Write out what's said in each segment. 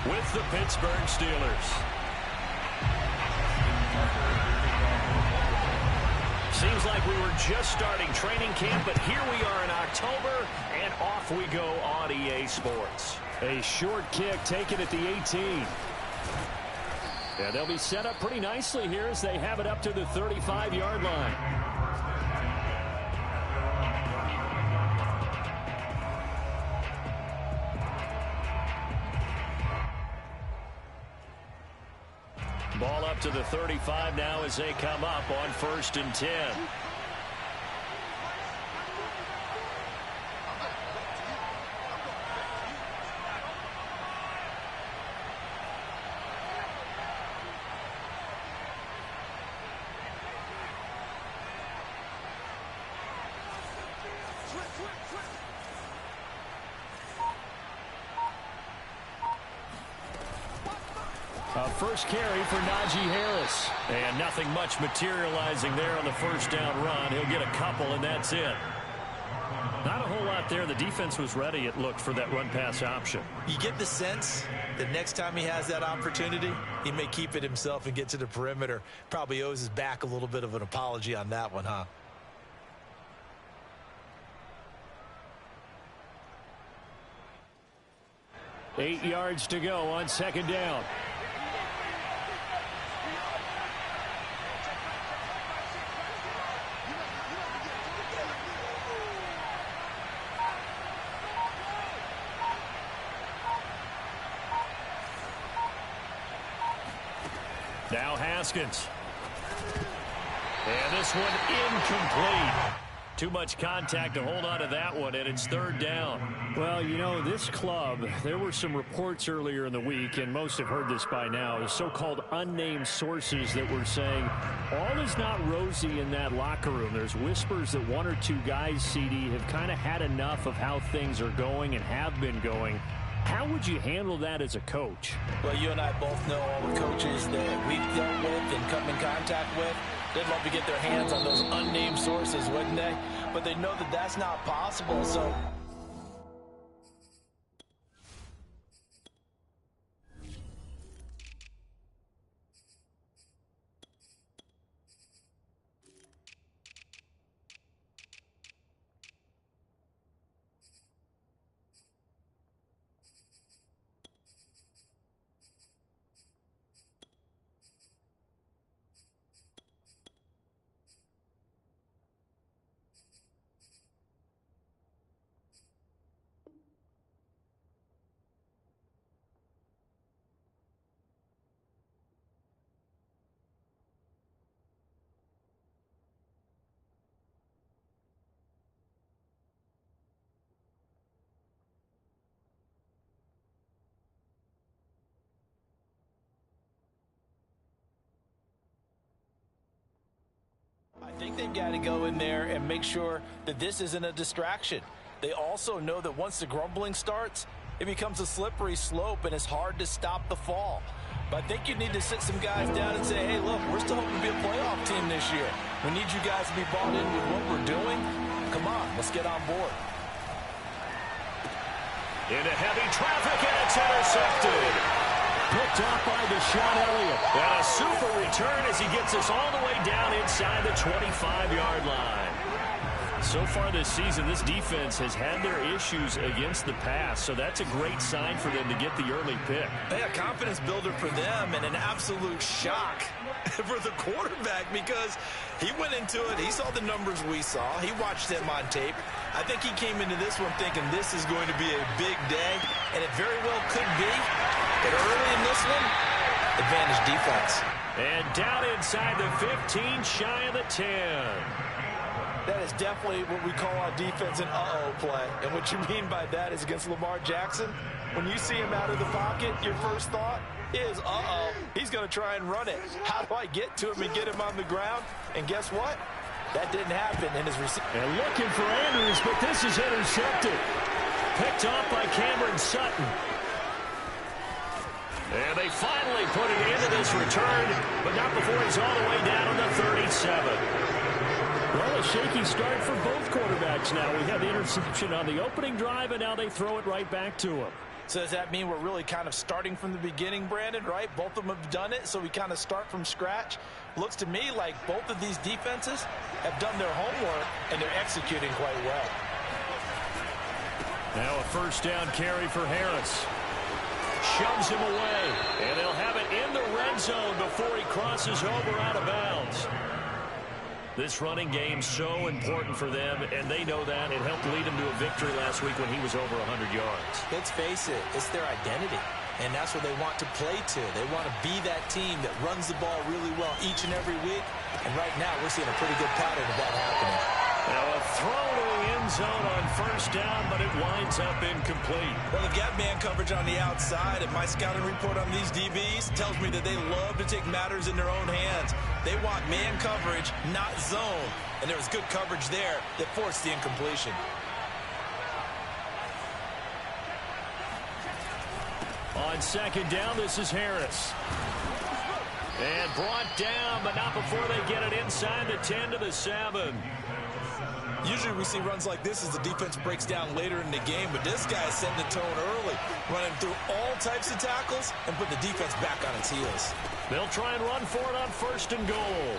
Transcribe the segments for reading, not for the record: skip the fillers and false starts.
with the Pittsburgh Steelers. Seems like we were just starting training camp, but here we are in October, and off we go on EA Sports. A short kick taken at the 18. Yeah, they'll be set up pretty nicely here as they have it up to the 35-yard line. Ball up to the 35 now as they come up on 1st and 10. First carry for Najee Harris. And nothing much materializing there on the first down run. He'll get a couple, and that's it. Not a whole lot there. The defense was ready, it looked, for that run-pass option. You get the sense that next time he has that opportunity, he may keep it himself and get to the perimeter. Probably owes his back a little bit of an apology on that one, huh? Eight yards to go on 2nd down. Now Haskins. And this one incomplete. Too much contact to hold on to that one, and it's 3rd down. Well, you know, this club, there were some reports earlier in the week, and most have heard this by now, the so-called unnamed sources that were saying all is not rosy in that locker room. There's whispers that 1 or 2 guys, CD, have kind of had enough of how things are going and have been going. How would you handle that as a coach? Well, you and I both know all the coaches that we've dealt with and come in contact with. They'd love to get their hands on those unnamed sources, wouldn't they? But they know that that's not possible, so... I think they've got to go in there and make sure that this isn't a distraction. They also know that once the grumbling starts, it becomes a slippery slope and it's hard to stop the fall. But I think you need to sit some guys down and say, hey, look, we're still hoping to be a playoff team this year. We need you guys to be bought in with what we're doing. Come on, let's get on board. Into heavy traffic, and it's intercepted. Picked off by Deshaun Elliott. And a super return as he gets us all the way down inside the 25-yard line. So far this season, this defense has had their issues against the pass, so that's a great sign for them to get the early pick. Yeah, confidence builder for them and an absolute shock for the quarterback because he went into it. He saw the numbers we saw. He watched them on tape. I think he came into this one thinking this is going to be a big day, and it very well could be. But early in this one, advantage defense. And down inside the 15, shy of the 10. That is definitely what we call our defense an uh-oh play. And what you mean by that is against Lamar Jackson, when you see him out of the pocket, your first thought is, uh-oh, he's going to try and run it. How do I get to him and get him on the ground? And guess what? That didn't happen in his receiver. And looking for Andrews, but this is intercepted. Picked off by Cameron Sutton. And they finally put it into this return, but not before he's all the way down on the 37. Well, a shaky start for both quarterbacks now. We had the interception on the opening drive, and now they throw it right back to him. So does that mean we're really kind of starting from the beginning, Brandon, right? Both of them have done it, so we kind of start from scratch. Looks to me like both of these defenses have done their homework, and they're executing quite well. Now a first down carry for Harris. Shoves him away, and they'll have it in the red zone before he crosses over out of bounds. This running game's so important for them, and they know that. It helped lead them to a victory last week when he was over 100 yards. Let's face it, it's their identity, and that's what they want to play to. They want to be that team that runs the ball really well each and every week, and right now we're seeing a pretty good pattern of that happening. Now a throw to the end zone on first down, but it winds up incomplete. Well, they've got man coverage on the outside, and my scouting report on these DBs tells me that they love to take matters in their own hands. They want man coverage, not zone, and there was good coverage there that forced the incompletion. On second down, this is Harris. And brought down, but not before they get it inside the 10 to the 7. Usually we see runs like this as the defense breaks down later in the game, but this guy is setting the tone early, running through all types of tackles and put the defense back on its heels. They'll try and run for it on first and goal.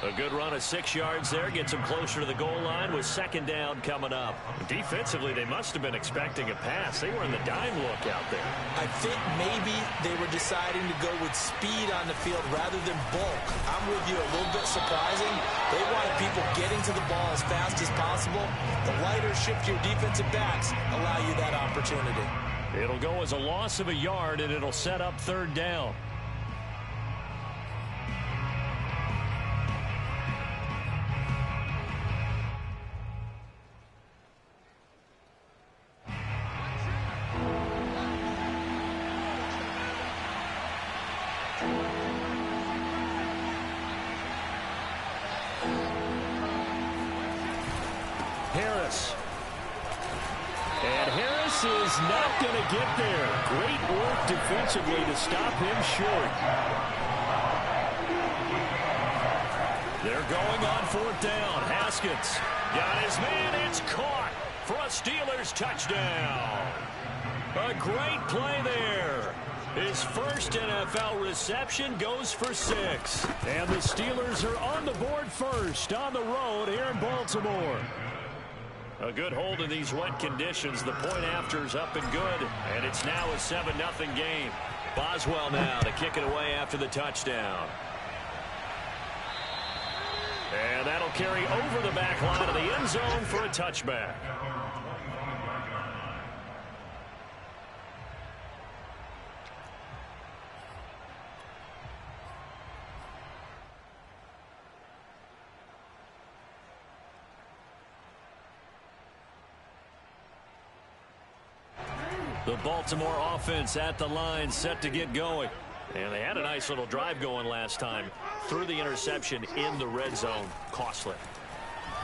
A good run of 6 yards there gets them closer to the goal line with second down coming up. Defensively, they must have been expecting a pass. They were in the dime look out there. I think maybe they were deciding to go with speed on the field rather than bulk. I'm with you, a little bit surprising. They wanted people getting to the ball as fast as possible. The lighter, shiftier defensive backs allow you that opportunity. It'll go as a loss of a yard, and it'll set up third down. Harris. And Harris is not going to get there. Great work defensively to stop him short. They're going on fourth down. Haskins got his man. It's caught for a Steelers touchdown. A great play there. His first NFL reception goes for 6. And the Steelers are on the board first on the road here in Baltimore. A good hold in these wet conditions. The point after's up and good, and it's now a 7-0 game. Boswell now to kick it away after the touchdown. And that'll carry over the back line of the end zone for a touchback. The Baltimore offense at the line, set to get going. And they had a nice little drive going last time. Threw the interception in the red zone. Costly.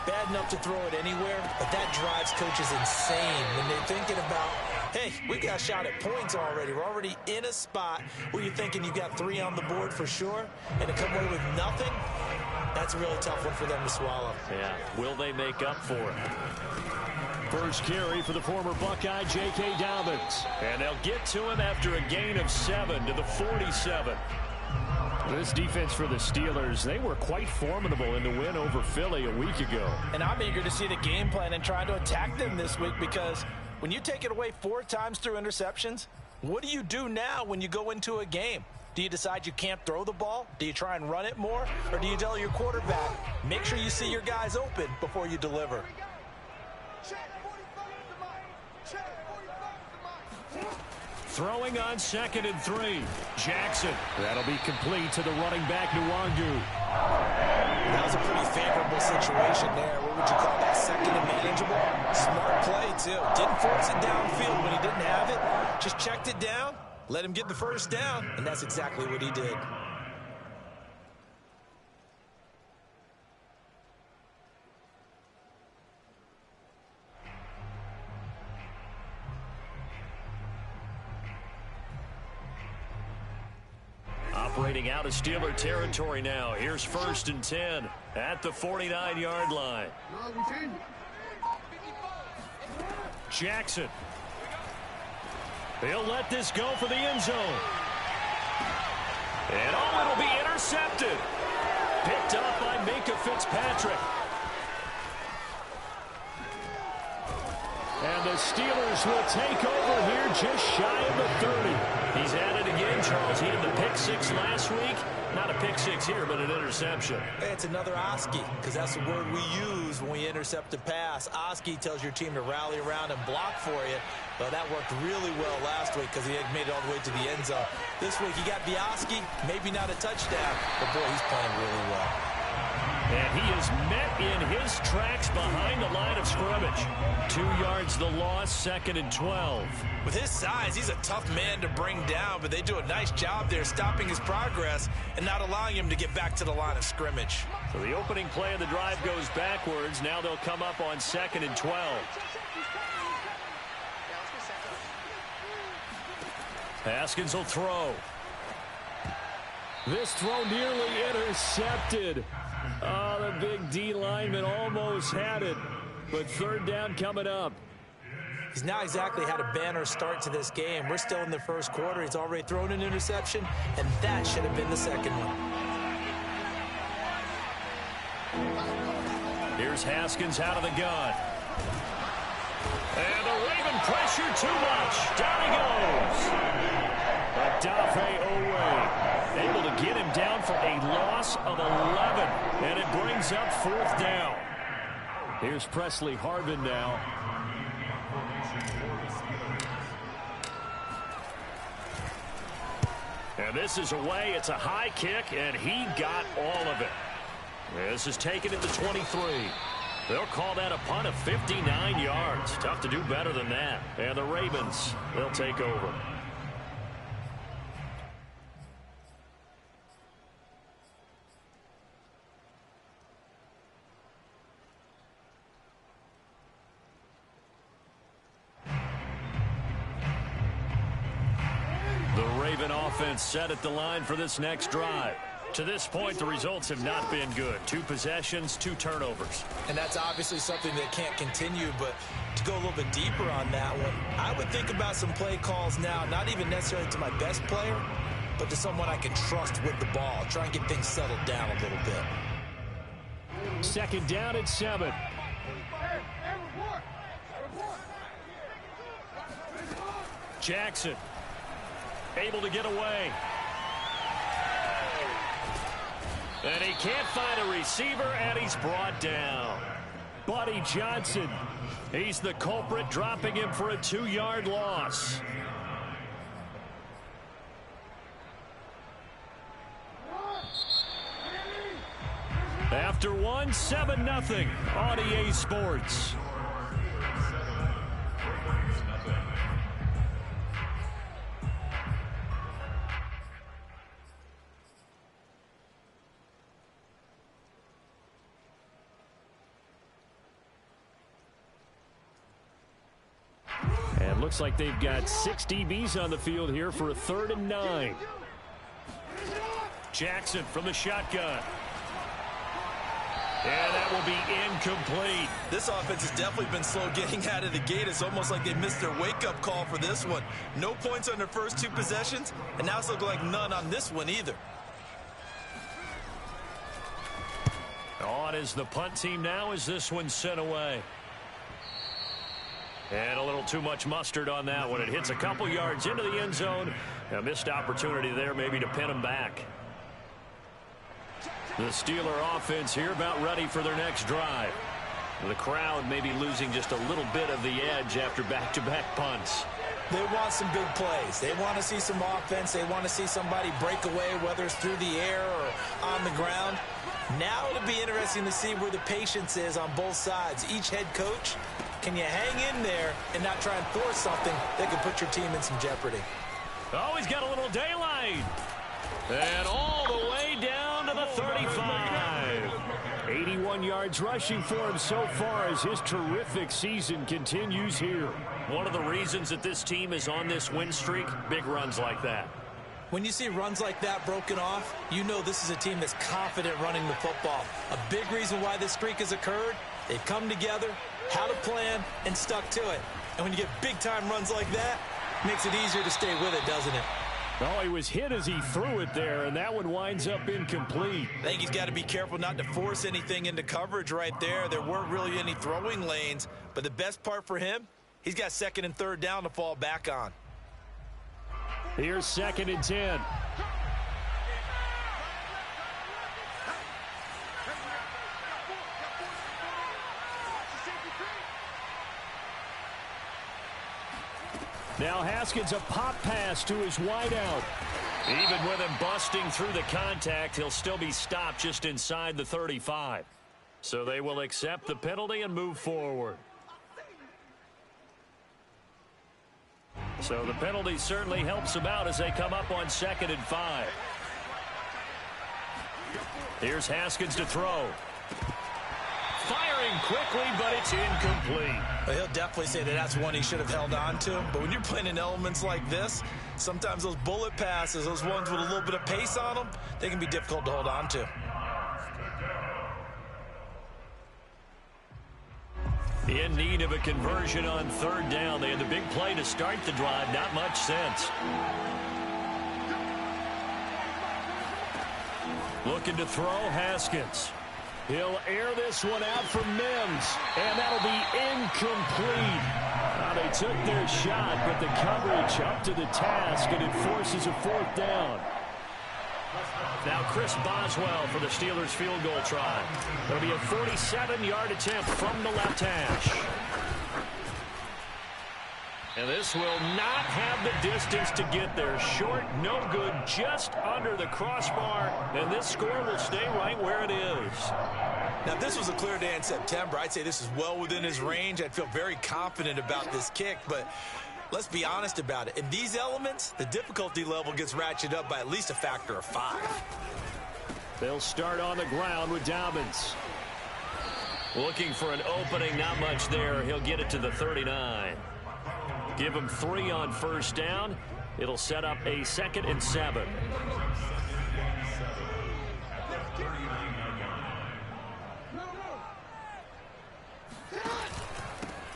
Bad enough to throw it anywhere, but that drives coaches insane when they're thinking about, hey, we got a shot at points already. We're already in a spot where you're thinking you got 3 on the board for sure, and to come away with nothing, that's a really tough one for them to swallow. Yeah, will they make up for it? First carry for the former Buckeye, J.K. Dobbins. And they'll get to him after a gain of 7 to the 47. This defense for the Steelers, they were quite formidable in the win over Philly a week ago. And I'm eager to see the game plan and try to attack them this week, because when you take it away 4 times through interceptions, what do you do now when you go into a game? Do you decide you can't throw the ball? Do you try and run it more? Or do you tell your quarterback, make sure you see your guys open before you deliver? Throwing on 2nd and 3. Jackson. That'll be complete to the running back, Nwangu. That was a pretty favorable situation there. What would you call that? 2nd and manageable? Smart play, too. Didn't force it downfield when he didn't have it. Just checked it down, let him get the first down, and that's exactly what he did. Operating out of Steeler territory now. Here's 1st and 10 at the 49-yard line. Jackson. He'll let this go for the end zone. And it'll be intercepted. Picked up by Minkah Fitzpatrick. And the Steelers will take over here just shy of the 30. He's at it again, Charles. He had the pick six last week. Not a pick six here, but an interception. It's another Oski, because that's the word we use when we intercept a pass. Oski tells your team to rally around and block for you. But that worked really well last week because he had made it all the way to the end zone. This week he got the Oski, maybe not a touchdown, but boy, he's playing really well. And he is met in his tracks behind the line of scrimmage. 2 yards the loss, 2nd and 12. With his size, he's a tough man to bring down, but they do a nice job there stopping his progress and not allowing him to get back to the line of scrimmage. So the opening play of the drive goes backwards. Now they'll come up on 2nd and 12. Haskins will throw. This throw nearly intercepted. Oh, the big D lineman almost had it. But 3rd down coming up. He's not exactly had a banner start to this game. We're still in the first quarter. He's already thrown an interception, and that should have been the second one. Here's Haskins out of the gun. And the Raven pressure too much. Down he goes. Adafe Owe able to get him down for a loss of 11. And it brings up 4th down. Here's Presley Harvin now. And this is away. It's a high kick, and he got all of it. This is taken at the 23. They'll call that a punt of 59 yards. Tough to do better than that. And the Ravens, they'll take over. Offense set at the line for this next drive. To this point, the results have not been good. 2 possessions, 2 turnovers. And that's obviously something that can't continue, but to go a little bit deeper on that one, I would think about some play calls now, not even necessarily to my best player, but to someone I can trust with the ball. Try and get things settled down a little bit. 2nd down at 7. Jackson able to get away. And he can't find a receiver, and he's brought down. Buddy Johnson, he's the culprit, dropping him for a 2-yard loss. After one, 7-0 on EA Sports. Looks like they've got 6 DBs on the field here for a 3rd and 9. Jackson from the shotgun. And that will be incomplete. This offense has definitely been slow getting out of the gate. It's almost like they missed their wake-up call for this one. No points on their first 2 possessions, and now it's looking like none on this one either. On is the punt team now as this one's sent away. And a little too much mustard on that one. It hits a couple yards into the end zone. A missed opportunity there maybe to pin him back. The Steeler offense here about ready for their next drive. The crowd may be losing just a little bit of the edge after back-to-back punts. They want some big plays. They want to see some offense. They want to see somebody break away, whether it's through the air or on the ground. Now it'll be interesting to see where the patience is on both sides. Each head coach, can you hang in there and not try and force something that could put your team in some jeopardy? Oh, he's got a little daylight. And all the way down to the 35. 81 yards rushing for him so far as his terrific season continues here. One of the reasons that this team is on this win streak, big runs like that. When you see runs like that broken off, you know this is a team that's confident running the football. A big reason why this streak has occurred, they've come together, had a plan, and stuck to it. And when you get big-time runs like that, Makes it easier to stay with it, doesn't it? Oh, he was hit as he threw it there, and that one winds up incomplete. I think he's got to be careful not to force anything into coverage right there. There weren't really any throwing lanes, but the best part for him, he's got second and third down to fall back on. Here's 2nd and 10. Now Haskins, a pop pass to his wideout. Even with him busting through the contact, he'll still be stopped just inside the 35. So they will accept the penalty and move forward. So the penalty certainly helps them out as they come up on 2nd and 5. Here's Haskins to throw. Firing quickly, but it's incomplete. Well, he'll definitely say that that's one he should have held on to. But when you're playing in elements like this, sometimes those bullet passes, those ones with a little bit of pace on them, they can be difficult to hold on to. In need of a conversion on 3rd down. They had the big play to start the drive. Not much sense. Looking to throw, Haskins. He'll air this one out for Mims, and that'll be incomplete. Now they took their shot, but the coverage up to the task, and it forces a 4th down. Now Chris Boswell for the Steelers field goal try. It'll be a 47-yard attempt from the left hash. And this will not have the distance to get there. Short, no good, just under the crossbar. And this score will stay right where it is. Now, if this was a clear day in September, I'd say this is well within his range. I'd feel very confident about this kick, but let's be honest about it. In these elements, the difficulty level gets ratcheted up by at least a factor of 5. They'll start on the ground with Dobbins. Looking for an opening, not much there. He'll get it to the 39. Give him 3 on 1st down. It'll set up a 2nd and 7.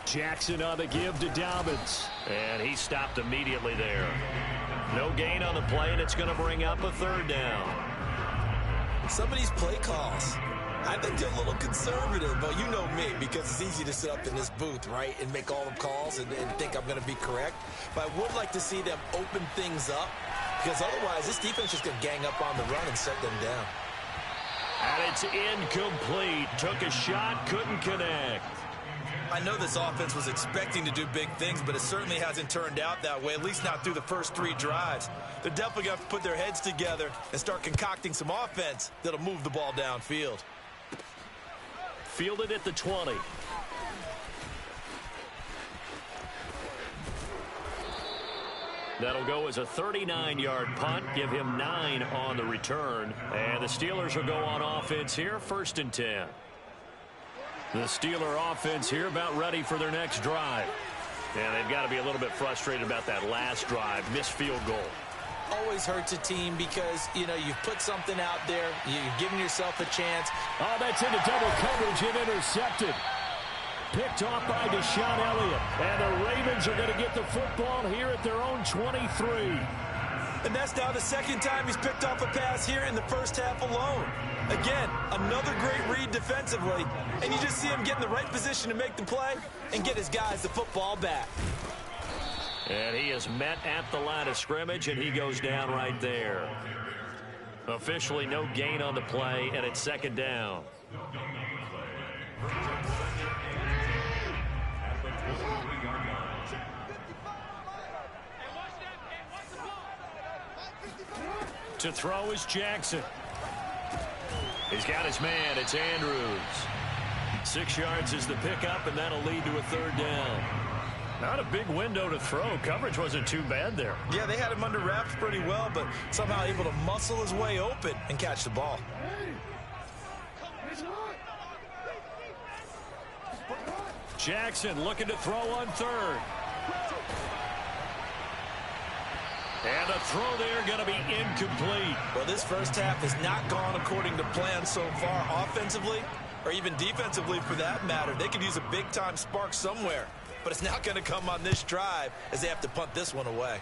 Jackson on the give to Dobbins. And he stopped immediately there. No gain on the play, and it's going to bring up a 3rd down. Some of these play calls, I think they're a little conservative, but you know me, because it's easy to sit up in this booth, right, and make all the calls and think I'm going to be correct. But I would like to see them open things up, because otherwise this defense is going to gang up on the run and shut them down. And it's incomplete. Took a shot, couldn't connect. I know this offense was expecting to do big things, but it certainly hasn't turned out that way, at least not through the first 3 drives. They're definitely going to have to put their heads together and start concocting some offense that'll move the ball downfield. Fielded at the 20. That'll go as a 39-yard punt. Give him 9 on the return. And the Steelers will go on offense here, 1st and 10. The Steeler offense here about ready for their next drive. And they've got to be a little bit frustrated about that last drive. Missed field goal. Always hurts a team because, you know, you've put something out there. You've given yourself a chance. Oh, that's into double coverage and intercepted. Picked off by Deshaun Elliott. And the Ravens are going to get the football here at their own 23. And that's now the 2nd time he's picked off a pass here in the first half alone. Again, another great read defensively. And you just see him get in the right position to make the play and get his guys the football back. And he is met at the line of scrimmage, and he goes down right there. Officially no gain on the play, and it's 2nd down. To throw is Jackson. He's got his man. It's Andrews. 6 yards is the pickup, and that'll lead to a 3rd down. Not a big window to throw. Coverage wasn't too bad there. Yeah, they had him under wraps pretty well, but somehow able to muscle his way open and catch the ball. Jackson looking to throw on 3rd. And a throw there going to be incomplete. Well, this first half has not gone according to plan so far offensively or even defensively for that matter. They could use a big-time spark somewhere. but it's not going to come on this drive as they have to punt this one away.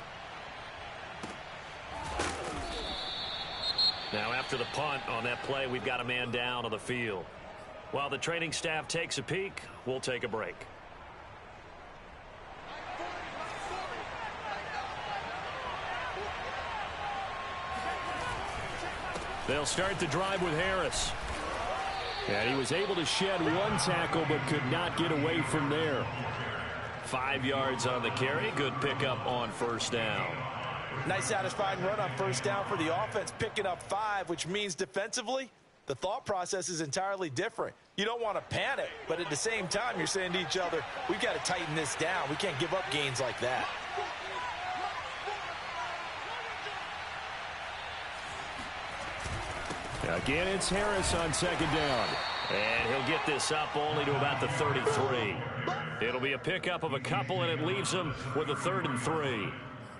Now after the punt on that play, we've got a man down on the field. While the training staff takes a peek, we'll take a break. They'll start the drive with Harris. And he was able to shed one tackle but could not get away from there. 5 yards on the carry. Good pickup on first down. Nice satisfying run on first down for the offense, picking up 5, which means defensively, the thought process is entirely different. You don't want to panic, but at the same time, you're saying to each other, we've got to tighten this down. We can't give up gains like that. Again, it's Harris on second down. And he'll get this up only to about the 33. It'll be a pickup of a couple, and it leaves him with a 3rd and 3.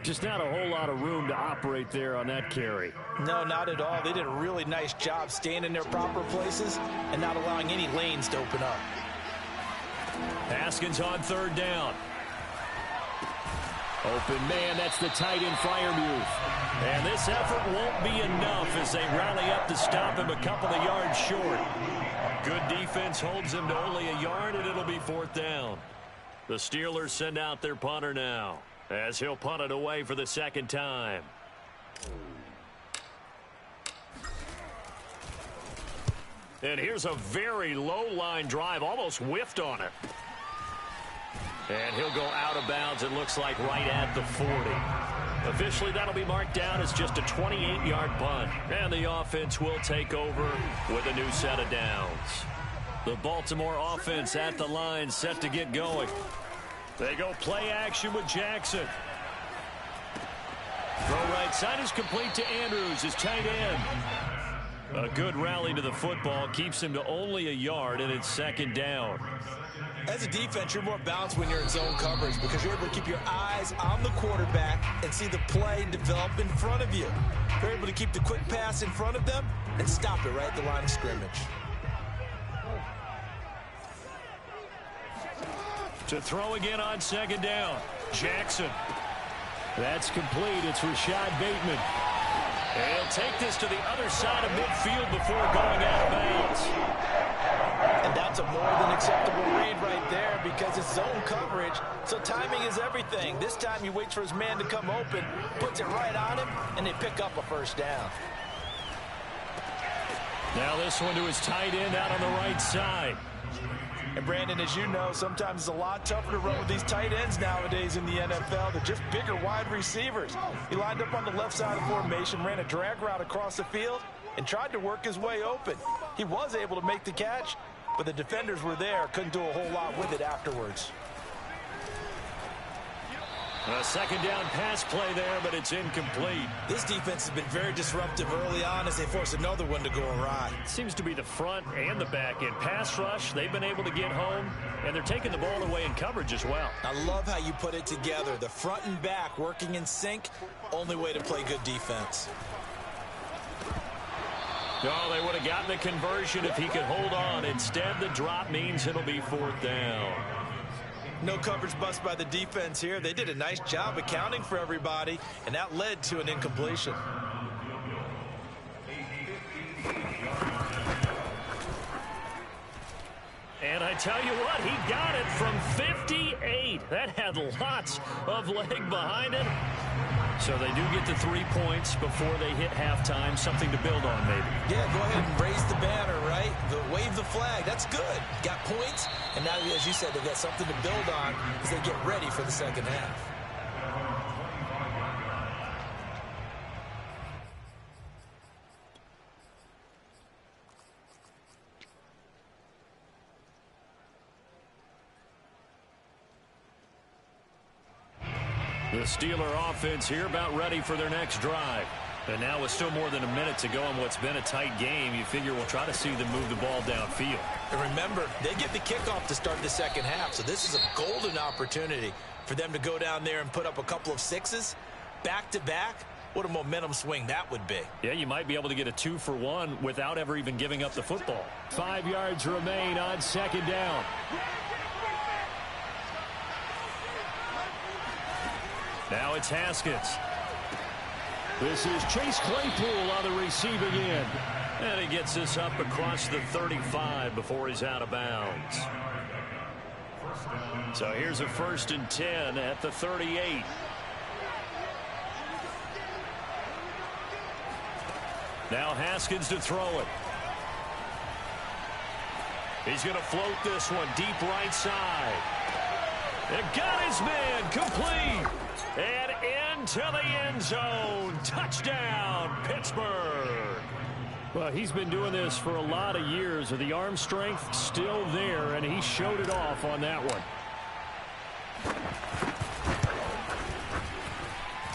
Just not a whole lot of room to operate there on that carry. No, not at all. They did a really nice job staying in their proper places and not allowing any lanes to open up. Haskins on 3rd down. Open man, that's the tight end Freiermuth. And this effort won't be enough as they rally up to stop him a couple of yards short. Good defense holds him to only a yard, and it'll be 4th down. The Steelers send out their punter now, as he'll punt it away for the 2nd time. And here's a very low line drive, almost whiffed on it. And he'll go out of bounds, it looks like right at the 40. Officially, that'll be marked down as just a 28-yard punt. And the offense will take over with a new set of downs. The Baltimore offense at the line, set to get going. They go play action with Jackson. Throw right side is complete to Andrews, his tight end. A good rally to the football keeps him to only a yard, and it's 2nd down. As a defense, you're more balanced when you're in zone coverage because you're able to keep your eyes on the quarterback and see the play develop in front of you. You're able to keep the quick pass in front of them and stop it right at the line of scrimmage. To throw again on 2nd down. Jackson. That's complete. It's Rashad Bateman. And he'll take this to the other side of midfield before going out of bounds. And that's a more than acceptable read right there because it's zone coverage, so timing is everything. This time he waits for his man to come open, puts it right on him, and they pick up a 1st down. Now this one to his tight end out on the right side. And Brandon, as you know, sometimes it's a lot tougher to run with these tight ends nowadays in the NFL. They're just bigger wide receivers. He lined up on the left side of the formation, ran a drag route across the field, and tried to work his way open. He was able to make the catch, but the defenders were there, couldn't do a whole lot with it afterwards. A 2nd down pass play there, but it's incomplete. This defense has been very disruptive early on as they force another one to go awry. Seems to be the front and the back end. Pass rush, they've been able to get home, and they're taking the ball away in coverage as well. I love how you put it together. The front and back working in sync, only way to play good defense. Oh, they would have gotten the conversion if he could hold on. Instead, the drop means it'll be 4th down. No coverage bust by the defense here. They did a nice job accounting for everybody, and that led to an incompletion. And I tell you what, he got it from 58. That had lots of leg behind it. So they do get the 3 points before they hit halftime, something to build on maybe. Yeah, go ahead and raise the banner, right? Wave the flag. That's good. Got points, and now, as you said, they've got something to build on as they get ready for the 2nd half. The Steeler offense here about ready for their next drive. And now with still more than a minute to go in what's been a tight game, you figure we'll try to see them move the ball downfield. And remember, they get the kickoff to start the 2nd half, so this is a golden opportunity for them to go down there and put up a couple of 6s back-to-back. What a momentum swing that would be. Yeah, you might be able to get a 2-for-1 without ever even giving up the football. 5 yards remain on 2nd down. Now it's Haskins. This is Chase Claypool on the receiving end. And he gets this up across the 35 before he's out of bounds. So here's a 1st and 10 at the 38. Now Haskins to throw it. He's going to float this one deep right side. And got his man complete. And into the end zone. Touchdown, Pittsburgh. Well, he's been doing this for a lot of years with the arm strength still there, and he showed it off on that one.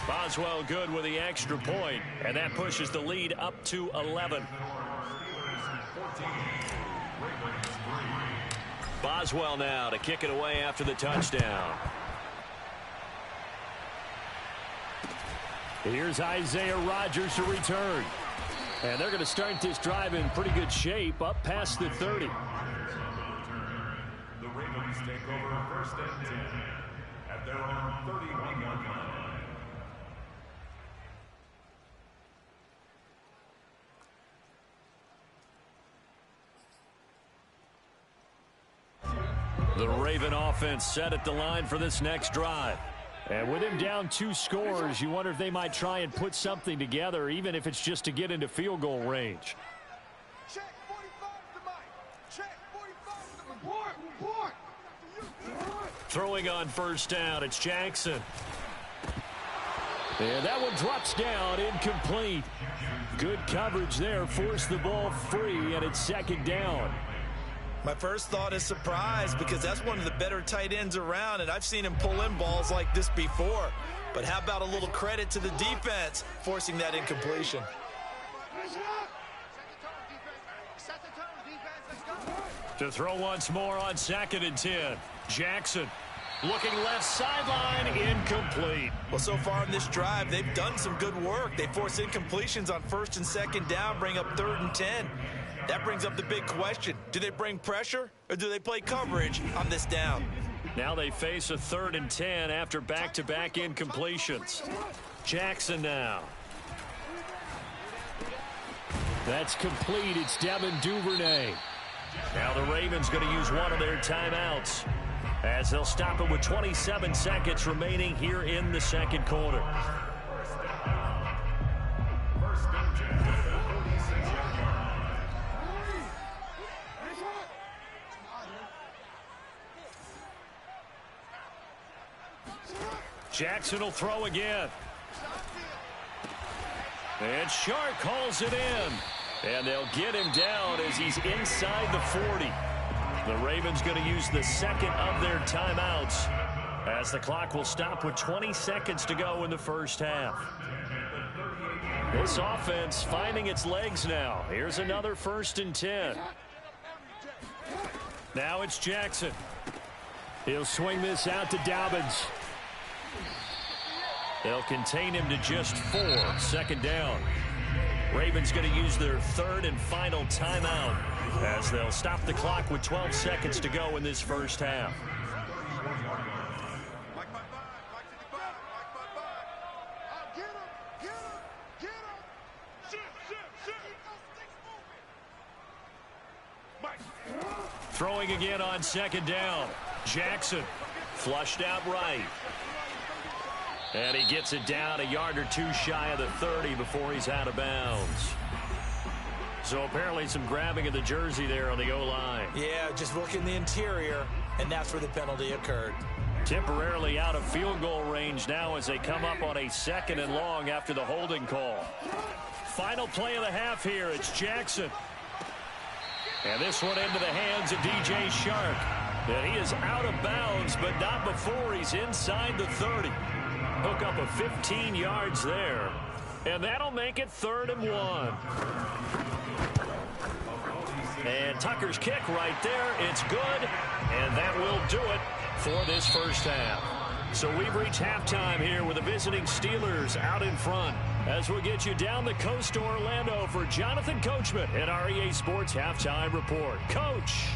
Boswell good with the extra point, and that pushes the lead up to 11. Boswell now to kick it away after the touchdown. Here's Isaiah Rodgers to return. And they're going to start this drive in pretty good shape up past the 30. The Ravens take over 1st and 10 at their own 31-yard line. The Raven offense set at the line for this next drive. And with him down 2 scores, you wonder if they might try and put something together, even if it's just to get into field goal range. Check 45 to Mike. Check 45 to report. Throwing on 1st down, it's Jackson. And that one drops down, incomplete. Good coverage there, forced the ball free, and it's 2nd down. My first thought is surprise, because that's one of the better tight ends around, and I've seen him pull in balls like this before. But how about a little credit to the defense forcing that incompletion? To throw once more on 2nd and 10. Jackson looking left sideline, incomplete. Well, so far in this drive, they've done some good work. They force incompletions on 1st and 2nd down, bring up 3rd and 10. That brings up the big question. Do they bring pressure or do they play coverage on this down? Now they face a 3rd and 10 after back-to-back incompletions. Jackson now. That's complete. It's Devin Duvernay. Now the Ravens going to use one of their timeouts as they'll stop it with 27 seconds remaining here in the 2nd quarter. Jackson will throw again. And Shark calls it in. And they'll get him down as he's inside the 40. The Ravens going to use the 2nd of their timeouts as the clock will stop with 20 seconds to go in the 1st half. This offense finding its legs now. Here's another 1st and 10. Now it's Jackson. He'll swing this out to Dobbins. They'll contain him to just 4. 2nd down. Ravens going to use their 3rd and final timeout as they'll stop the clock with 12 seconds to go in this 1st half. Throwing again on 2nd down. Jackson flushed out right. And he gets it down a yard or 2 shy of the 30 before he's out of bounds. So apparently some grabbing of the jersey there on the O-line. Yeah, just look in the interior, and that's where the penalty occurred. Temporarily out of field goal range now as they come up on a 2nd and long after the holding call. Final play of the half here. It's Jackson. And this one into the hands of DJ Shark. And he is out of bounds, but not before he's inside the 30. Hook up of 15 yards there. And that'll make it 3rd and 1. And Tucker's kick right there. It's good. And that will do it for this 1st half. So we've reached halftime here with the visiting Steelers out in front. As we'll get you down the coast to Orlando for Jonathan Coachman at our EA Sports Halftime Report. Coach.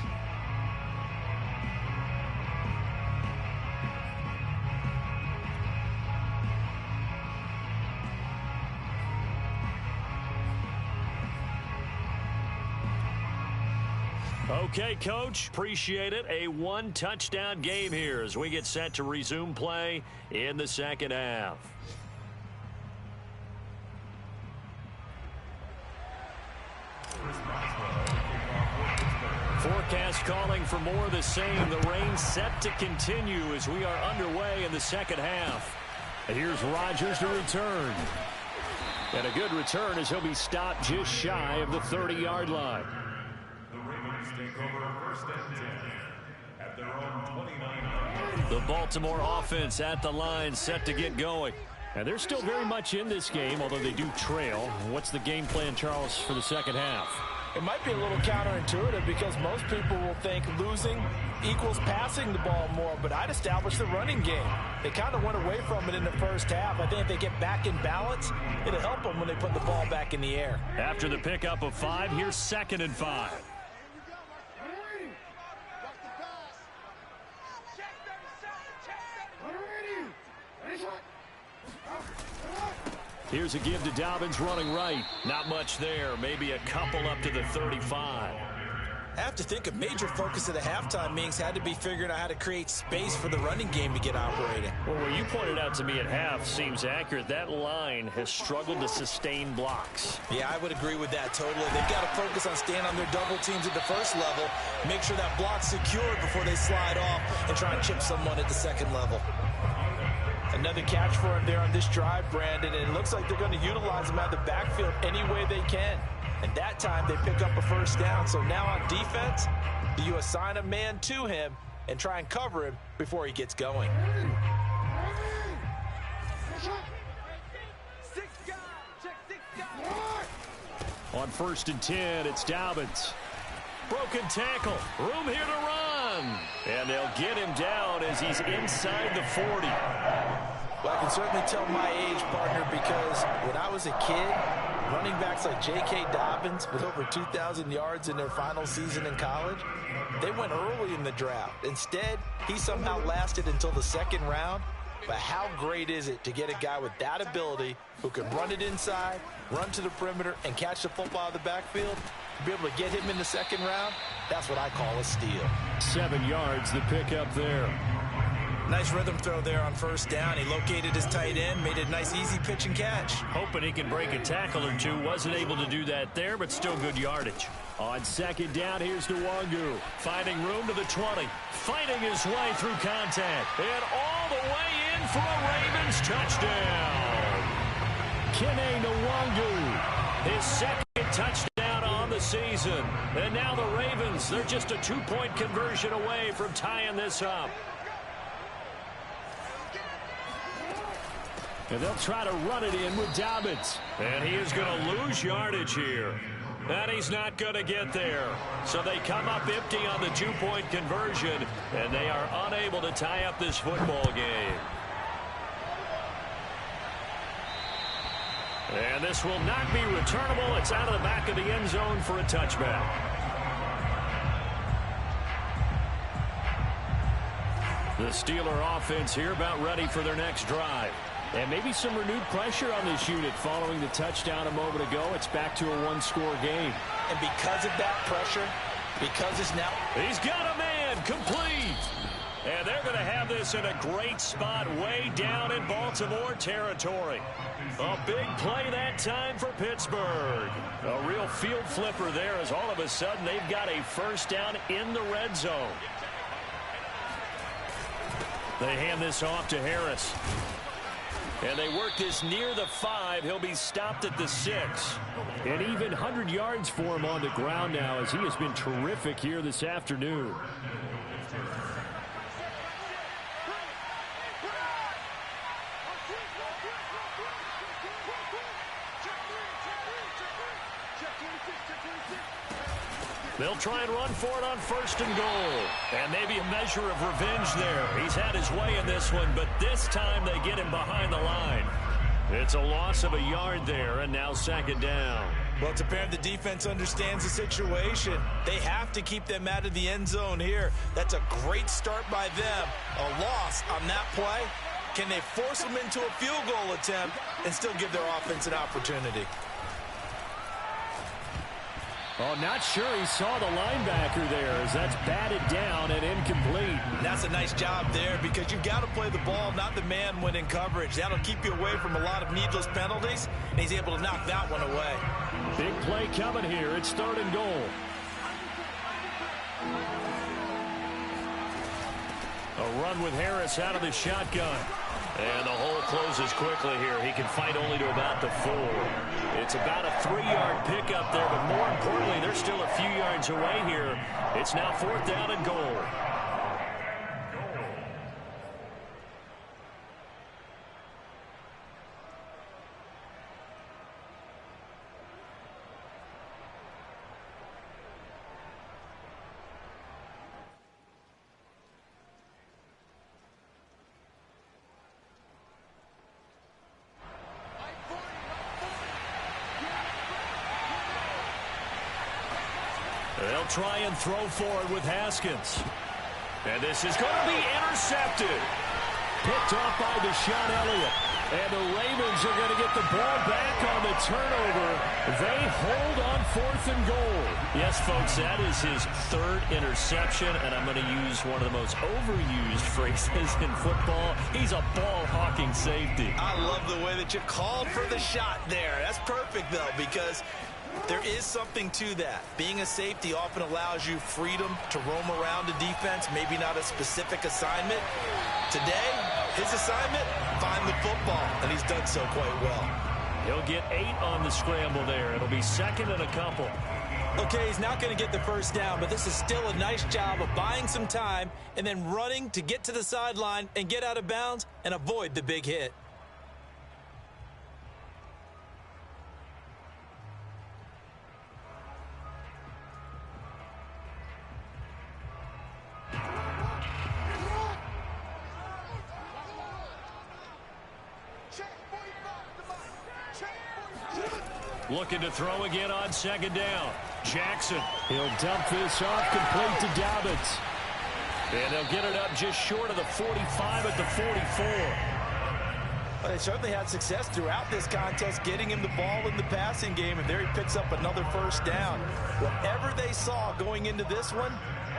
Okay, Coach, appreciate it. A one-touchdown game here as we get set to resume play in the second half. Forecast calling for more of the same. The rain set to continue as we are underway in the second half. And here's Rodgers to return. And a good return as he'll be stopped just shy of the 30-yard line. The Ravens take over first and 10 at their own 29. The Baltimore offense at the line set to get going. And they're still very much in this game, although they do trail. What's the game plan, Charles, for the second half? It might be a little counterintuitive because most people will think losing equals passing the ball more, but I'd establish the running game. They kind of went away from it in the first half. I think if they get back in balance, it'll help them when they put the ball back in the air. After the pickup of 5, here's 2nd and 5. Here's a give to Dobbins running right. Not much there. Maybe a couple up to the 35. I have to think a major focus of the halftime meetings had to be figuring out how to create space for the running game to get operating. Well, what you pointed out to me at half seems accurate. That line has struggled to sustain blocks. Yeah, I would agree with that totally. They've got to focus on staying on their double teams at the first level, make sure that block's secured before they slide off and try and chip someone at the second level. Another catch for him there on this drive, Brandon, and it looks like they're going to utilize him out of the backfield any way they can. And that time they pick up a first down. So now on defense, do you assign a man to him and try and cover him before he gets going? On 1st and 10, it's Dobbins. Broken tackle. Room here to run. And they'll get him down as he's inside the 40. Well, I can certainly tell my age, partner, because when I was a kid, running backs like J.K. Dobbins with over 2,000 yards in their final season in college, they went early in the draft. Instead, he somehow lasted until the 2nd round. But how great is it to get a guy with that ability who can run it inside, run to the perimeter, and catch the football out of the backfield? To be able to get him in the 2nd round, that's what I call a steal. 7 yards, the pickup there. Nice rhythm throw there on 1st down. He located his tight end, made a nice easy pitch and catch. Hoping he can break a tackle or two. Wasn't able to do that there, but still good yardage. On 2nd down, here's Nwangu. Finding room to the 20. Fighting his way through contact. And all the way in for a Ravens touchdown. Kene Nwangu, his 2nd touchdown on the season. And now the Ravens, they're just a 2-point conversion away from tying this up. And they'll try to run it in with Dobbins. And he is going to lose yardage here. And he's not going to get there. So they come up empty on the 2-point conversion, and they are unable to tie up this football game. And this will not be returnable. It's out of the back of the end zone for a touchback. The Steeler offense here about ready for their next drive. And maybe some renewed pressure on this unit following the touchdown a moment ago. It's back to a 1-score game. And because of that pressure, because it's now... He's got a man complete. And they're going to have this in a great spot way down in Baltimore territory. A big play that time for Pittsburgh. A real field flipper there as all of a sudden they've got a first down in the red zone. They hand this off to Harris. And they work this near the 5. He'll be stopped at the 6. And even 100 yards for him on the ground now as he has been terrific here this afternoon. They'll try and run for it on 1st and goal. And maybe a measure of revenge there. He's had his way in this one, but this time they get him behind the line. It's a loss of a yard there, and now 2nd down. Well, it's apparent the defense understands the situation. They have to keep them out of the end zone here. That's a great start by them. A loss on that play. Can they force them into a field goal attempt and still give their offense an opportunity? Oh, not sure he saw the linebacker there as that's batted down and incomplete. That's a nice job there because you've got to play the ball, not the man when in coverage. That'll keep you away from a lot of needless penalties, and he's able to knock that one away. Big play coming here. It's 3rd and goal. A run with Harris out of the shotgun. And the hole closes quickly here. He can fight only to about the 4. It's about a 3-yard pickup there, but more importantly, they're still a few yards away here. It's now 4th down and goal. They'll try and throw forward with Haskins. And this is going to be intercepted. Picked off by Deshaun Elliott. And the Ravens are going to get the ball back on the turnover. They hold on 4th and goal. Yes, folks, that is his 3rd interception, and I'm going to use one of the most overused phrases in football. He's a ball-hawking safety. I love the way that you called for the shot there. That's perfect, though, because there is something to that. Being a safety often allows you freedom to roam around a defense, maybe not a specific assignment. Today, his assignment, find the football, and he's done so quite well. He'll get 8 on the scramble there. It'll be 2nd and a couple. Okay, he's not going to get the first down, but this is still a nice job of buying some time and then running to get to the sideline and get out of bounds and avoid the big hit. Looking to throw again on 2nd down. Jackson. He'll dump this off complete to Dobbins. And they'll get it up just short of the 45 at the 44. Well, they certainly had success throughout this contest getting him the ball in the passing game, and there he picks up another 1st down. Whatever they saw going into this one,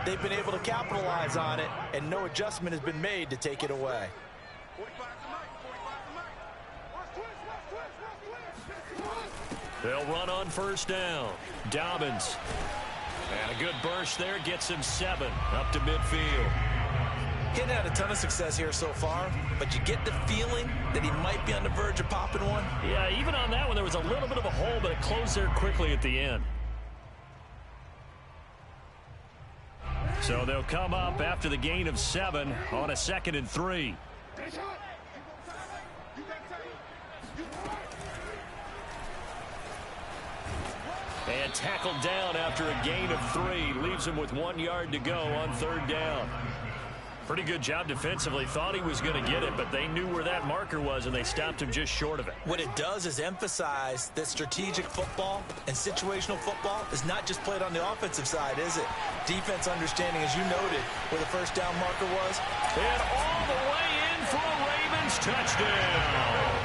they've been able to capitalize on it, and no adjustment has been made to take it away. They'll run on 1st down. Dobbins. And a good burst there gets him 7 up to midfield. He hadn't had a ton of success here so far, but you get the feeling that he might be on the verge of popping one. Yeah, even on that one, there was a little bit of a hole, but it closed there quickly at the end. So they'll come up after the gain of 7 on a 2nd and 3. And tackled down after a gain of 3. Leaves him with 1 yard to go on 3rd down. Pretty good job defensively. Thought he was going to get it, but they knew where that marker was, and they stopped him just short of it. What it does is emphasize that strategic football and situational football is not just played on the offensive side, is it? Defense understanding, as you noted, where the 1st down marker was. And all the way in for a Ravens touchdown.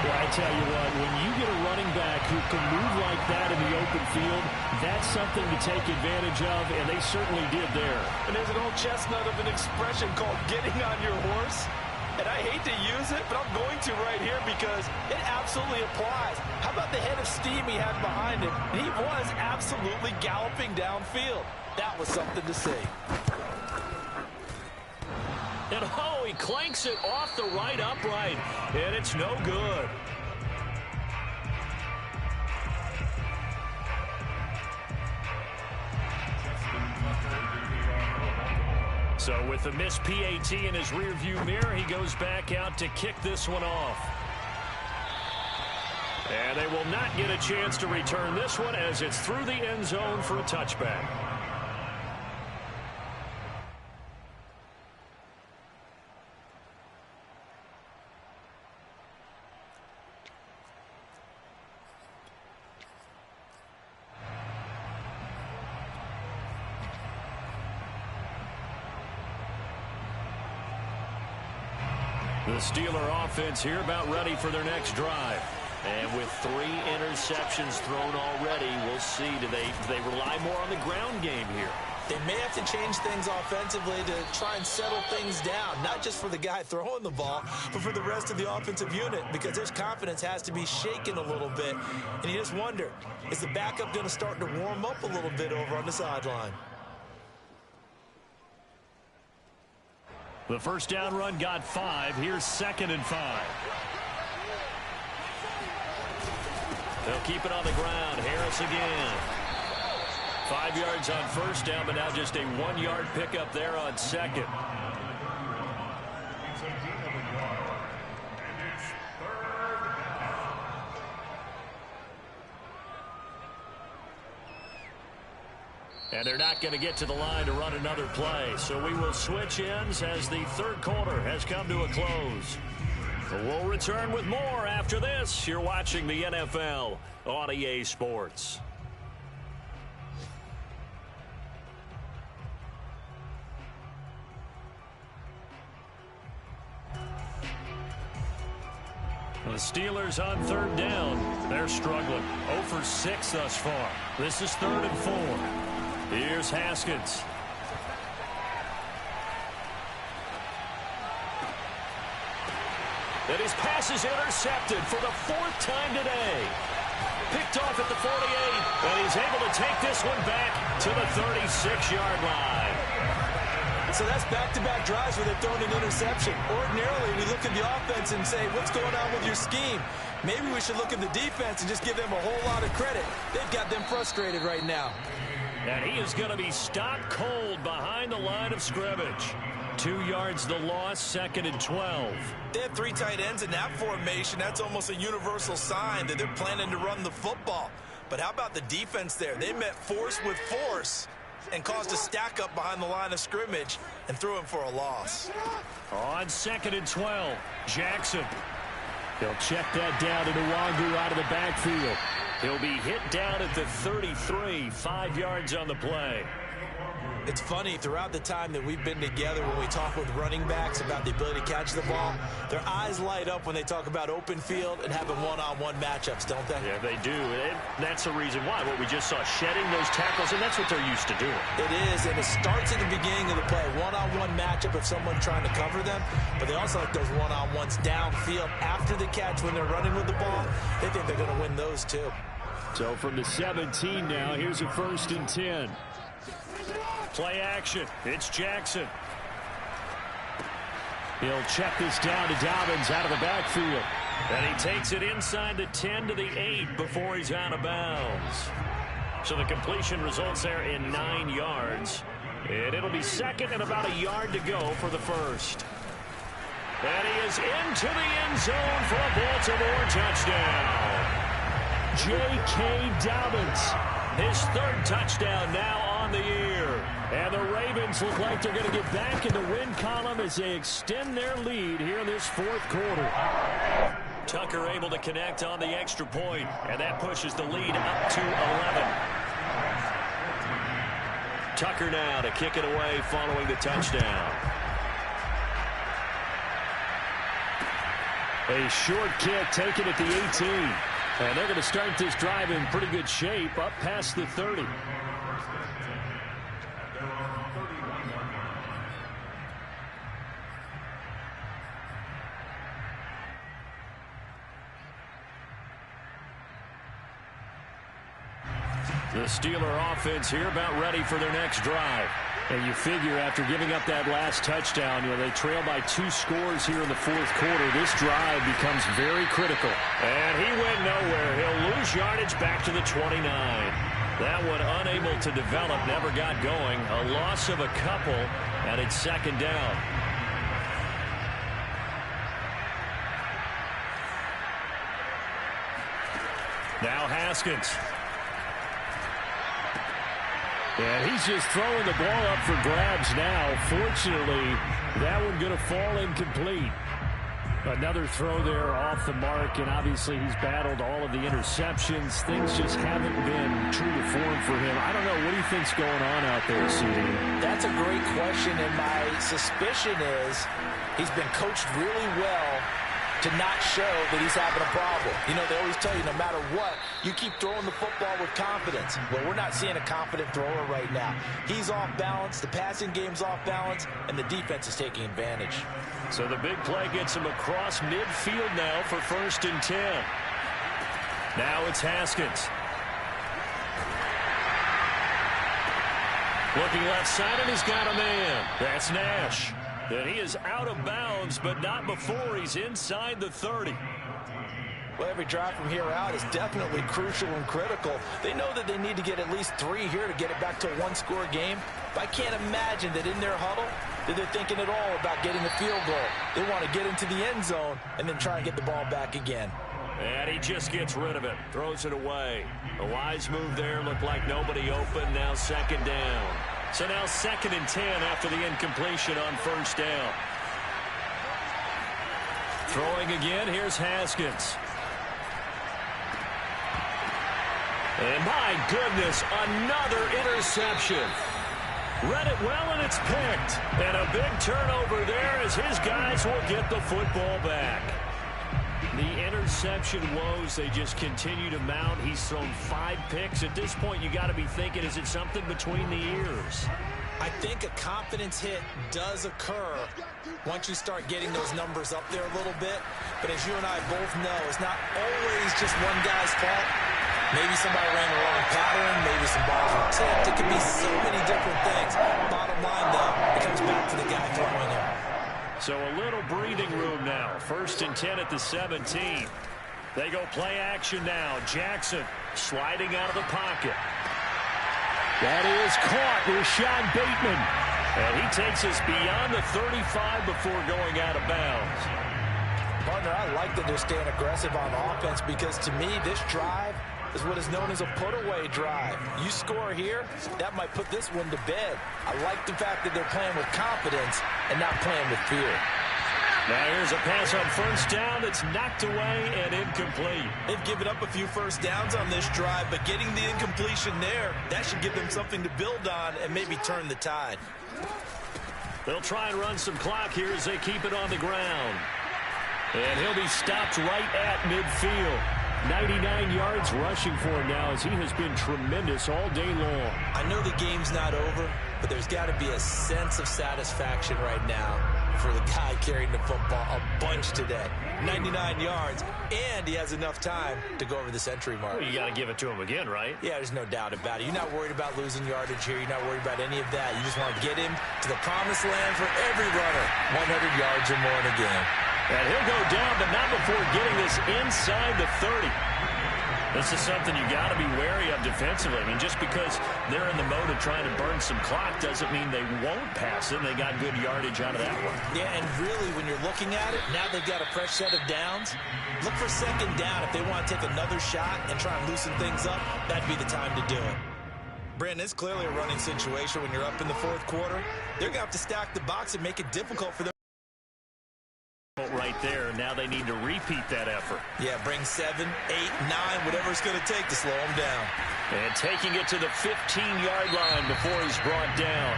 Well, I tell you what, when you get a running back who can move like that in the open field, that's something to take advantage of, and they certainly did there. And there's an old chestnut of an expression called getting on your horse. And I hate to use it, but I'm going to right here because it absolutely applies. How about the head of steam he had behind him? He was absolutely galloping downfield. That was something to see. And oh, he clanks it off the right upright, and it's no good. So with the missed PAT in his rearview mirror, he goes back out to kick this one off. And they will not get a chance to return this one as it's through the end zone for a touchback. The Steeler offense here about ready for their next drive. And with 3 interceptions thrown already, we'll see. Do they rely more on the ground game here? They may have to change things offensively to try and settle things down, not just for the guy throwing the ball, but for the rest of the offensive unit, because their confidence has to be shaken a little bit. And you just wonder, is the backup going to start to warm up a little bit over on the sideline? The first down run got 5. Here's 2nd and 5. They'll keep it on the ground. Harris again. 5 yards on first down, but now just a 1-yard pickup there on 2nd. It's a gain of a yard, and it's 3rd down. And they're not going to get to the line to run another play. So we will switch ends as the third quarter has come to a close. We'll return with more after this. You're watching the NFL on EA Sports. The Steelers on 3rd down. They're struggling. 0 for 6 thus far. This is 3rd and 4. Here's Haskins. And his pass is intercepted for the 4th time today. Picked off at the 48, and he's able to take this one back to the 36-yard line. So that's back-to-back drives where they've thrown an interception. Ordinarily, we look at the offense and say, what's going on with your scheme? Maybe we should look at the defense and just give them a whole lot of credit. They've got them frustrated right now. And he is going to be stopped cold behind the line of scrimmage. 2 yards the loss, 2nd and 12. They have 3 tight ends in that formation. That's almost a universal sign that they're planning to run the football. But how about the defense there? They met force with force and caused a stack up behind the line of scrimmage and threw him for a loss. On 2nd and 12, Jackson. They'll check that down to Nwangu out of the backfield. He'll be hit down at the 33, 5 yards on the play. It's funny, throughout the time that we've been together when we talk with running backs about the ability to catch the ball, their eyes light up when they talk about open field and having one-on-one matchups, don't they? Yeah, they do. And that's the reason why. What we just saw, shedding those tackles, and that's what they're used to doing. It is, and it starts at the beginning of the play. One-on-one matchup of someone trying to cover them, but they also like those one-on-ones downfield after the catch when they're running with the ball. They think they're going to win those too. So from the 17 now, here's a 1st and 10. Play action. It's Jackson. He'll check this down to Dobbins out of the backfield. And he takes it inside the 10 to the 8 before he's out of bounds. So the completion results there in 9 yards. And it'll be 2nd and about a yard to go for the 1st. And he is into the end zone for a Baltimore touchdown. J.K. Dobbins. His 3rd touchdown now on the year. And the Ravens look like they're going to get back in the win column as they extend their lead here in this 4th quarter. Tucker able to connect on the extra point, and that pushes the lead up to 11. Tucker now to kick it away following the touchdown. A short kick taken at the 18. And they're going to start this drive in pretty good shape up past the 30. The Steeler offense here about ready for their next drive. And you figure after giving up that last touchdown, they trail by 2 scores here in the 4th quarter. This drive becomes very critical. And he went nowhere. He'll lose yardage back to the 29. That one unable to develop, never got going. A loss of a couple, and it's 2nd down. Now Haskins. And he's just throwing the ball up for grabs now. Fortunately, that one going to fall incomplete. Another throw there off the mark, and obviously he's battled all of the interceptions. Things just haven't been true to form for him. I don't know. What do you think's going on out there, CD? That's a great question, and my suspicion is he's been coached really well to not show that he's having a problem. You know, they always tell you no matter what, you keep throwing the football with confidence. Well, we're not seeing a confident thrower right now. He's off balance, the passing game's off balance, and the defense is taking advantage. So the big play gets him across midfield now for 1st and 10. Now it's Haskins. Looking left side, and he's got a man. That's Nash. And he is out of bounds, but not before he's inside the 30. Well, every drive from here out is definitely crucial and critical. They know that they need to get at least 3 here to get it back to a one-score game. But I can't imagine that in their huddle that they're thinking at all about getting the field goal. They want to get into the end zone and then try and get the ball back again. And he just gets rid of it, throws it away. A wise move there, looked like nobody open, now 2nd down. So now 2nd and 10 after the incompletion on 1st down. Throwing again, here's Haskins. And my goodness, another interception. Read it well, and it's picked. And a big turnover there as his guys will get the football back. The interception woes, they just continue to mount. He's thrown 5 picks. At this point, you got to be thinking, is it something between the ears? I think a confidence hit does occur once you start getting those numbers up there a little bit. But as you and I both know, it's not always just one guy's fault. Maybe somebody ran the wrong pattern. Maybe some balls were tipped. It could be so many different things. Bottom line, though, it comes back to the guy throwing it. So a little breathing room now. 1st and 10 at the 17. They go play action now. Jackson sliding out of the pocket. That is caught. Rashad Bateman. And he takes us beyond the 35 before going out of bounds. Partner, I like that they're staying aggressive on offense because to me, this drive is what is known as a put-away drive. You score here, that might put this one to bed. I like the fact that they're playing with confidence and not playing with fear. Now here's a pass on 1st down that's knocked away and incomplete. They've given up a few 1st downs on this drive, but getting the incompletion there, that should give them something to build on and maybe turn the tide. They'll try and run some clock here as they keep it on the ground. And he'll be stopped right at midfield. 99 yards rushing for him now as he has been tremendous all day long. I know the game's not over, but there's got to be a sense of satisfaction right now for the guy carrying the football a bunch today. 99 yards, and he has enough time to go over the century mark. Well, you got to give it to him again, right? Yeah, there's no doubt about it. You're not worried about losing yardage here. You're not worried about any of that. You just want to get him to the promised land for every runner. 100 yards or more in a game. And he'll go down, but not before getting this inside the 30. This is something you got to be wary of defensively. I mean, just because they're in the mode of trying to burn some clock doesn't mean they won't pass it. They got good yardage out of that one. Yeah, and really, when you're looking at it, now they've got a fresh set of downs. Look for 2nd down. If they want to take another shot and try and loosen things up, that'd be the time to do it. Brandon, it's clearly a running situation when you're up in the 4th quarter. They're going to have to stack the box and make it difficult for them. Right there. Now they need to repeat that effort. Yeah, bring 7, 8, 9, whatever it's going to take to slow him down. And taking it to the 15-yard line before he's brought down.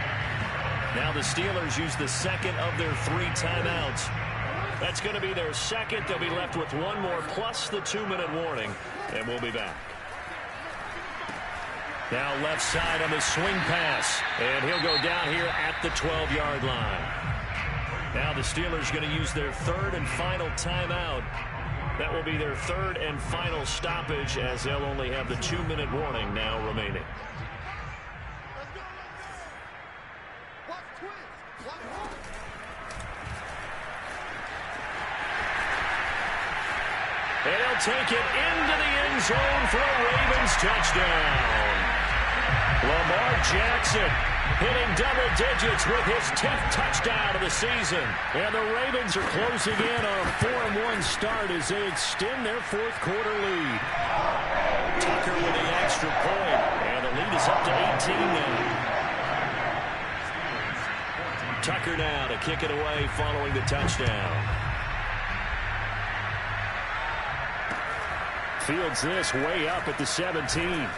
Now the Steelers use the 2nd of their 3 timeouts. That's going to be their 2nd. They'll be left with 1 more plus the 2-minute warning. And we'll be back. Now left side on the swing pass. And he'll go down here at the 12-yard line. Now the Steelers going to use their 3rd and final timeout. That will be their 3rd and final stoppage as they'll only have the 2-minute warning now remaining. And he'll take it into the end zone for a Ravens touchdown. Lamar Jackson hitting double digits with his 10th touchdown of the season. And the Ravens are closing in on a 4-1 start as they extend their 4th quarter lead. Tucker with the extra point, and the lead is up to 18 now. Tucker now to kick it away following the touchdown. Fields this way up at the 17.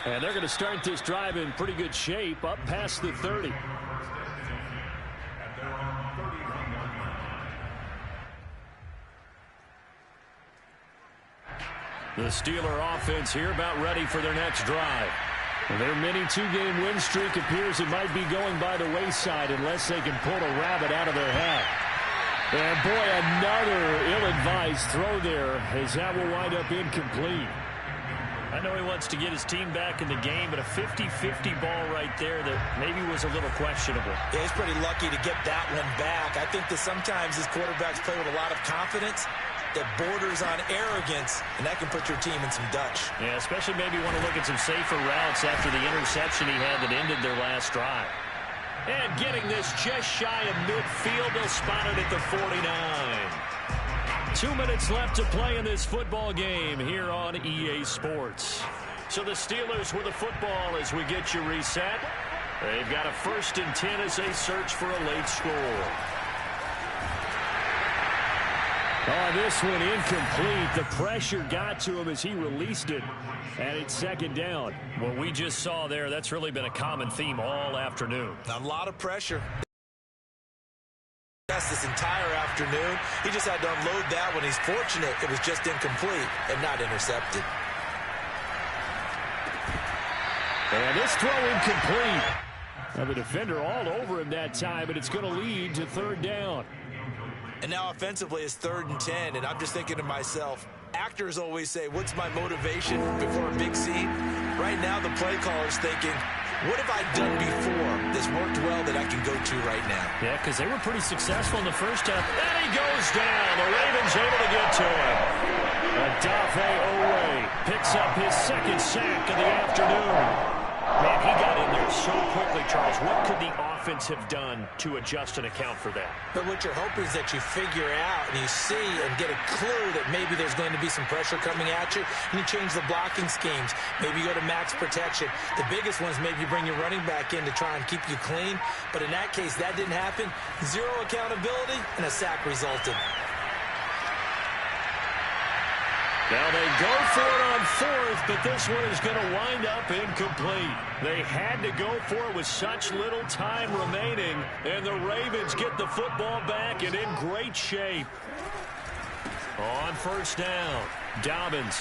And they're going to start this drive in pretty good shape, up past the 30. The Steeler offense here about ready for their next drive. Their mini two-game win streak appears it might be going by the wayside unless they can pull a rabbit out of their hat. And boy, another ill-advised throw there as that will wind up incomplete. I know he wants to get his team back in the game, but a 50-50 ball right there that maybe was a little questionable. Yeah, he's pretty lucky to get that one back. I think that sometimes his quarterbacks play with a lot of confidence that borders on arrogance, and that can put your team in some Dutch. Yeah, especially maybe want to look at some safer routes after the interception he had that ended their last drive. And getting this just shy of midfield, they'll spot it at the 49. 2 minutes left to play in this football game here on EA Sports. So the Steelers with the football as we get you reset. They've got a 1st and 10 as they search for a late score. Oh, this one incomplete. The pressure got to him as he released it, and it's 2nd down. What we just saw there, that's really been a common theme all afternoon. A lot of pressure. This entire afternoon, he just had to unload that one. He's fortunate it was just incomplete and not intercepted. And this throw incomplete. Now the defender all over him that time, but it's going to lead to 3rd down. And now offensively it's 3rd and 10, and I'm just thinking to myself, actors always say, what's my motivation before a big scene? Right now the play caller's thinking, what have I done before that's worked well that I can go to right now? Yeah, because they were pretty successful in the first half. And he goes down. The Ravens able to get to him. Adafe Owe picks up his 2nd sack of the afternoon. Man, he got in there so quickly, Charles. What could the offense have done to adjust and account for that? But what you're hoping is that you figure out and you see and get a clue that maybe there's going to be some pressure coming at you, and you change the blocking schemes. Maybe you go to max protection. The biggest one is maybe you bring your running back in to try and keep you clean. But in that case, that didn't happen. 0 accountability, and a sack resulted. Now they go for it on 4th, but this one is going to wind up incomplete. They had to go for it with such little time remaining, and the Ravens get the football back and in great shape. On 1st down, Dobbins.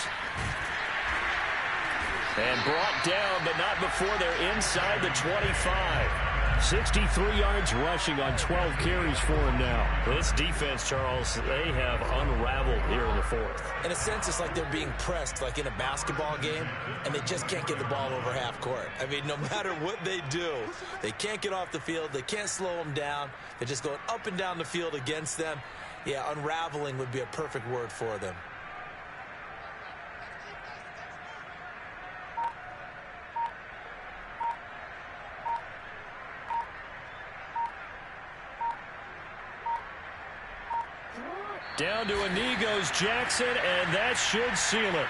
And brought down, but not before they're inside the 25. 63 yards rushing on 12 carries for him now. This defense, Charles, they have unraveled here in the 4th. In a sense, it's like they're being pressed like in a basketball game, and they just can't get the ball over half court. I mean, no matter what they do, they can't get off the field. They can't slow them down. They're just going up and down the field against them. Yeah, unraveling would be a perfect word for them. Down to a knee goes Jackson, and that should seal it.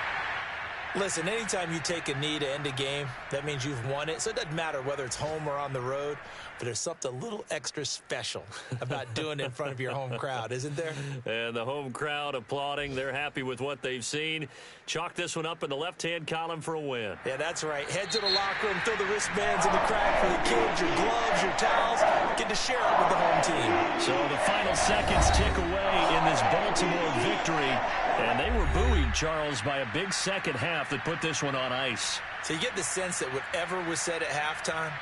Listen, anytime you take a knee to end a game, that means you've won it. So it doesn't matter whether it's home or on the road, but there's something a little extra special about doing it in front of your home crowd, isn't there? And the home crowd applauding. They're happy with what they've seen. Chalk this one up in the left-hand column for a win. Yeah, that's right. Head to the locker room, throw the wristbands in the crack for the kids, your gloves, your towels. Get to share it with the home team. So the final seconds tick away in this Baltimore victory. And they were buoyed, Charles, by a big second half that put this one on ice. So you get the sense that whatever was said at halftime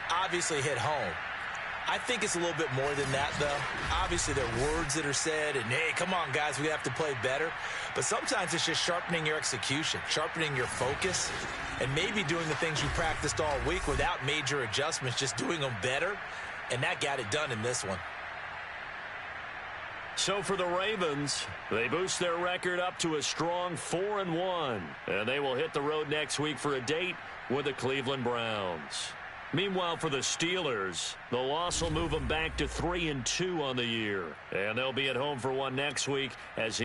obviously hit home. I think it's a little bit more than that, though. Obviously, there are words that are said, and, hey, come on, guys, we have to play better. But sometimes it's just sharpening your execution, sharpening your focus, and maybe doing the things you practiced all week without major adjustments, just doing them better, and that got it done in this one. So for the Ravens, they boost their record up to a strong 4-1, and they will hit the road next week for a date with the Cleveland Browns. Meanwhile, for the Steelers, the loss will move them back to 3-2 on the year, and they'll be at home for one next week as